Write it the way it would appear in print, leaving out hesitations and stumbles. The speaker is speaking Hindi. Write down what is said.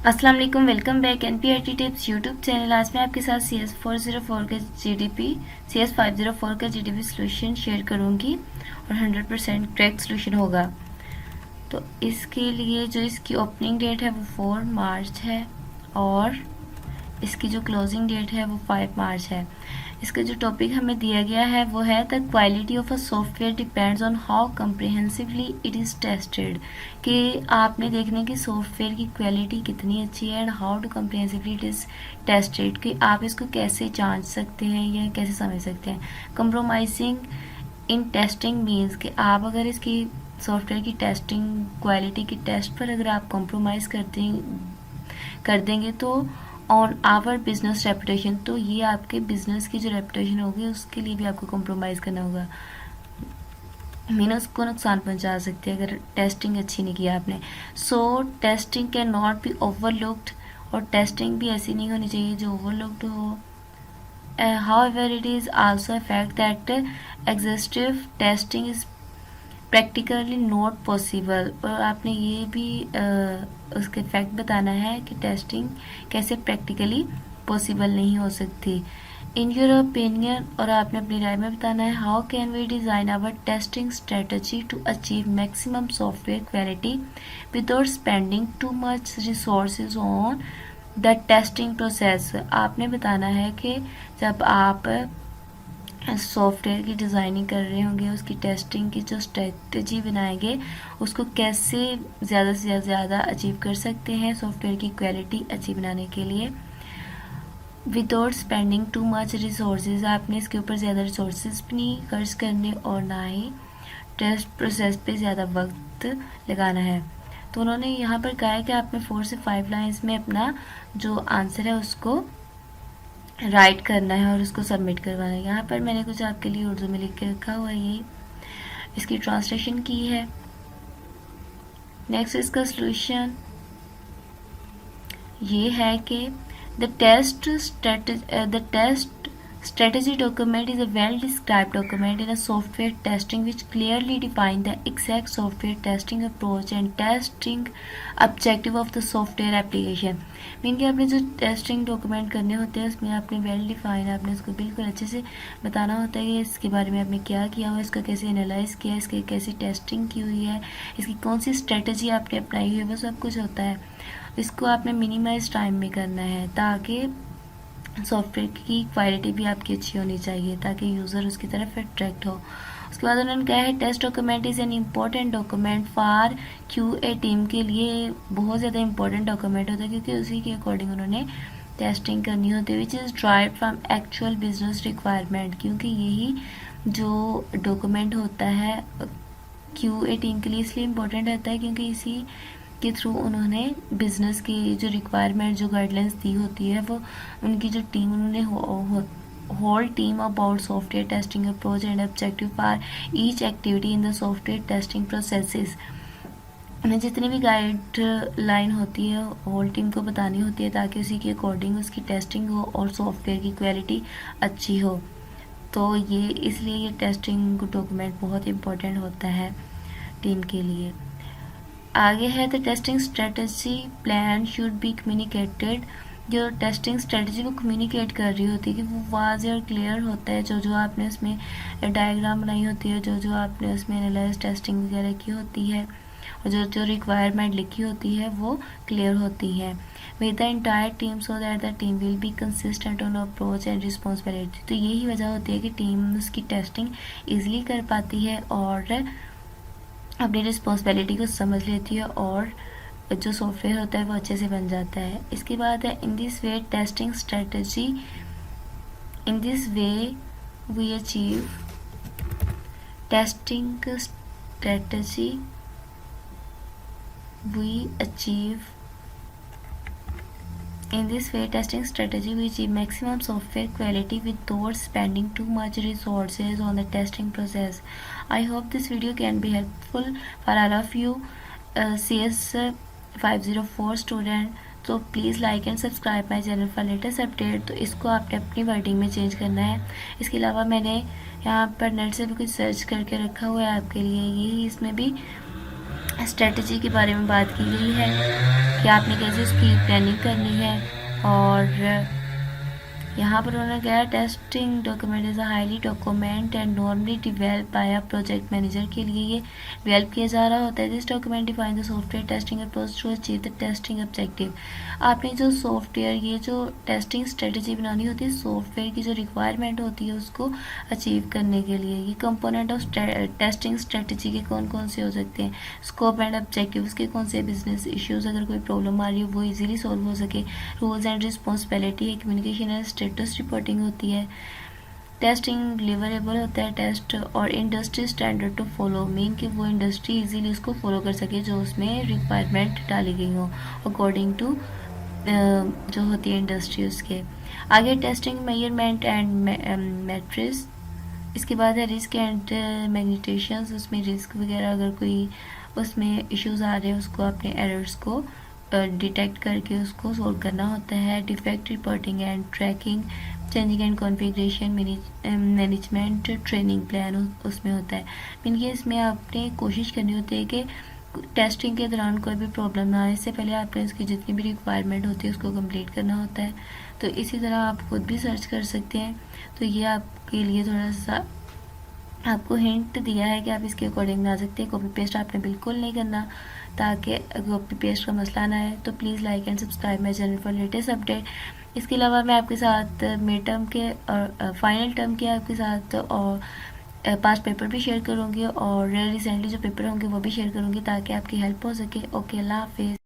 अस्सलाम वालेकुम, welcome back NPRT tips YouTube channel. आज मैं आपके साथ CS404 का जीडीपी CS504 का जीडीपी सोल्यूशन शेयर करूंगी और 100% करेक्ट सोल्यूशन होगा। तो इसके लिए जो इसकी ओपनिंग डेट है वो 4 मार्च है और इसकी जो क्लोजिंग डेट है वो 5 मार्च है। इसका जो टॉपिक हमें दिया गया है वो है the quality of a software depends on how comprehensively it is tested, कि आपने देखना कि सॉफ्टवेयर की क्वालिटी कितनी अच्छी है and how to comprehensively it is tested, कि आप इसको कैसे जांच सकते हैं या कैसे समझ सकते हैं। कंप्रोमाइजिंग इन टेस्टिंग मीन्स कि आप अगर इसकी सॉफ्टवेयर की टेस्टिंग क्वालिटी की टेस्ट पर अगर आप कॉम्प्रोमाइज़ कर देंगे तो ऑन आवर बिजनेस रेपुटेशन, तो ये आपके बिजनेस की जो रेपुटेशन होगी उसके लिए भी आपको कॉम्प्रोमाइज़ करना होगा, मीन उसको नुकसान पहुंचा सकते हैं अगर टेस्टिंग अच्छी नहीं की आपने। सो testing can not be overlooked, और टेस्टिंग भी ऐसी नहीं होनी चाहिए जो ओवरलुक्ड हो। However, it is also a fact that exhaustive testing is practically not possible, और आपने ये भी उसके फैक्ट बताना है कि टेस्टिंग कैसे प्रैक्टिकली पॉसिबल नहीं हो सकती इन योर ओपिनियन, और आपने अपनी राय में बताना है how can we design our testing strategy to achieve maximum software quality without spending too much resources on the testing process. आपने बताना है कि जब आप सॉफ्टवेयर की डिज़ाइनिंग कर रहे होंगे, उसकी टेस्टिंग की जो स्ट्रेटजी बनाएंगे उसको कैसे ज़्यादा से ज़्यादा अचीव कर सकते हैं सॉफ्टवेयर की क्वालिटी अच्छी बनाने के लिए without spending too much resources. आपने इसके ऊपर ज़्यादा रिसोर्सेज भी नहीं खर्च करने और ना ही टेस्ट प्रोसेस पे ज़्यादा वक्त लगाना है। तो उन्होंने यहाँ पर कहा है कि आपने 4 से 5 लाइन्स में अपना जो आंसर है उसको राइट करना है और उसको सबमिट करवाना है। यहाँ पर मैंने कुछ आपके लिए उर्दू में लिख के रखा हुआ है, ये इसकी ट्रांसलेशन की है। नेक्स्ट इसका सॉल्यूशन ये है कि the test strategy document is a well described document in a software testing which clearly define the exact software testing approach and testing objective of the software application। Mean कि आपने जो टेस्टिंग डॉक्यूमेंट करने होते हैं उसमें आपने वेल डिफाइन, आपने उसको बिल्कुल अच्छे से बताना होता है कि इसके बारे में आपने क्या किया हुआ है, इसका कैसे एनालाइज किया है, इसकी कैसी टेस्टिंग की हुई है, इसकी कौन सी स्ट्रेटजी आपने अपनाई हुई है, वो सब कुछ होता है। इसको आपने मिनिमाइज टाइम में करना है ताकि सॉफ्टवेयर की क्वालिटी भी आपकी अच्छी होनी चाहिए ताकि यूज़र उसकी तरफ अट्रैक्ट हो। उसके बाद उन्होंने कहा है test document is an important document for QA team के लिए बहुत ज़्यादा इंपॉर्टेंट डॉक्यूमेंट होता है क्योंकि उसी के अकॉर्डिंग उन्होंने टेस्टिंग करनी होती है which is drive from actual business requirement, क्योंकि यही जो डॉक्यूमेंट होता है QA टीम के लिए इसलिए इम्पोर्टेंट रहता है क्योंकि इसी के थ्रू उन्होंने बिजनेस की जो रिक्वायरमेंट जो गाइडलाइंस दी होती है वो उनकी जो टीम उन्होंने whole team about software testing approach and objective for each activity in the software testing processes. उन्हें जितनी भी गाइडलाइन होती है होल टीम को बतानी होती है ताकि उसी के अकॉर्डिंग उसकी टेस्टिंग हो और सॉफ्टवेयर की क्वालिटी अच्छी हो। तो ये इसलिए ये टेस्टिंग डॉक्यूमेंट बहुत इंपॉर्टेंट होता है टीम के लिए। आगे है the testing strategy plan should be communicated. जो टेस्टिंग स्ट्रेटजी वो कम्युनिकेट कर रही होती है कि वो वाज़ और क्लियर होता है, जो जो आपने उसमें डायग्राम बनाई होती है, जो जो आपने उसमें एनालाइज टेस्टिंग वगैरह की होती है और जो जो रिक्वायरमेंट लिखी होती है वो क्लियर होती है with the entire team so that the team will be consistent on approach and responsibility. तो यही वजह होती है कि टीम उसकी टेस्टिंग ईजिली कर पाती है और अपनी रिस्पॉन्सिबिलिटी को समझ लेती है और जो सॉफ्टवेयर होता है वो अच्छे से बन जाता है। इसके बाद है in this way testing strategy, in this way we achieve testing strategy we achieve In this way, testing strategy we achieve maximum software quality without spending too much resources on the testing process. I hope this video can be helpful for all of you CS504 student. तो please like and subscribe my channel for latest update. तो इसको आपने अपनी वर्डिंग में चेंज करना है। इसके अलावा मैंने यहाँ पर नेट से भी कुछ सर्च करके रखा हुआ है आपके लिए, यही इसमें भी स्ट्रेटजी के बारे में बात की गई है कि आपने कैसे उसकी प्लानिंग करनी है। और यहाँ पर उन्होंने कहा testing document is a highly document and normally develop by a project manager के लिए ये डेवलप किया जा रहा होता है। This document define the software testing approach to achieve the testing objective. आपने जो सॉफ्टवेयर ये जो टेस्टिंग स्ट्रेटजी बनानी होती है सॉफ्टवेयर की जो रिक्वायरमेंट होती है उसको अचीव करने के लिए। ये कंपोनेंट ऑफ टेस्टिंग स्ट्रेटजी के कौन कौन से हो सकते हैं, स्कोप एंड ऑब्जेक्टिव्स के कौन से बिजनेस इश्यूज अगर कोई प्रॉब्लम आ रही है वो इजीली सॉल्व हो सके, रूल्स एंड रिस्पॉन्सिबिलिटी है, कम्युनिकेशन एंड स्टेटस रिपोर्टिंग होती है, टेस्टिंग डिलीवरेबल होता है टेस्ट, और industry standard to follow, mean कि वो इंडस्ट्री इजीली उसको फॉलो कर सके जो उसमें रिक्वायरमेंट डाली गई हो अकॉर्डिंग टू जो होती है इंडस्ट्री उसके। आगे टेस्टिंग मेजरमेंट एंड मैट्रिक्स। इसके बाद है रिस्क एंड मैग्नीटेशंस, उसमें रिस्क वगैरह अगर कोई उसमें इश्यूज आ रहे हैं उसको अपने एरर्स को डिटेक्ट करके उसको सोल्व करना होता है। Defect reporting and tracking, changing and configuration management, training plan उसमें होता है। मीन कि इसमें आपने कोशिश करनी होती है कि टेस्टिंग के दौरान कोई भी प्रॉब्लम ना आए, इससे पहले आपने उसकी जितनी भी रिक्वायरमेंट होती है उसको कंप्लीट करना होता है। तो इसी तरह आप खुद भी सर्च कर सकते हैं। तो ये आपके लिए थोड़ा सा आपको हिंट दिया है कि आप इसके अकॉर्डिंग बना सकते हैं। कॉपी पेस्ट आपने बिल्कुल नहीं करना ताकि कॉपी पेस्ट का मसला ना है। तो please like and subscribe my channel for latest update. इसके अलावा मैं आपके साथ मिड टर्म के और फाइनल टर्म के आपके साथ और पास्ट पेपर भी शेयर करूँगी और रिसेंटली जो पेपर होंगे वो भी शेयर करूँगी ताकि आपकी हेल्प हो सके। ओके, अल्लाह हाफिज़।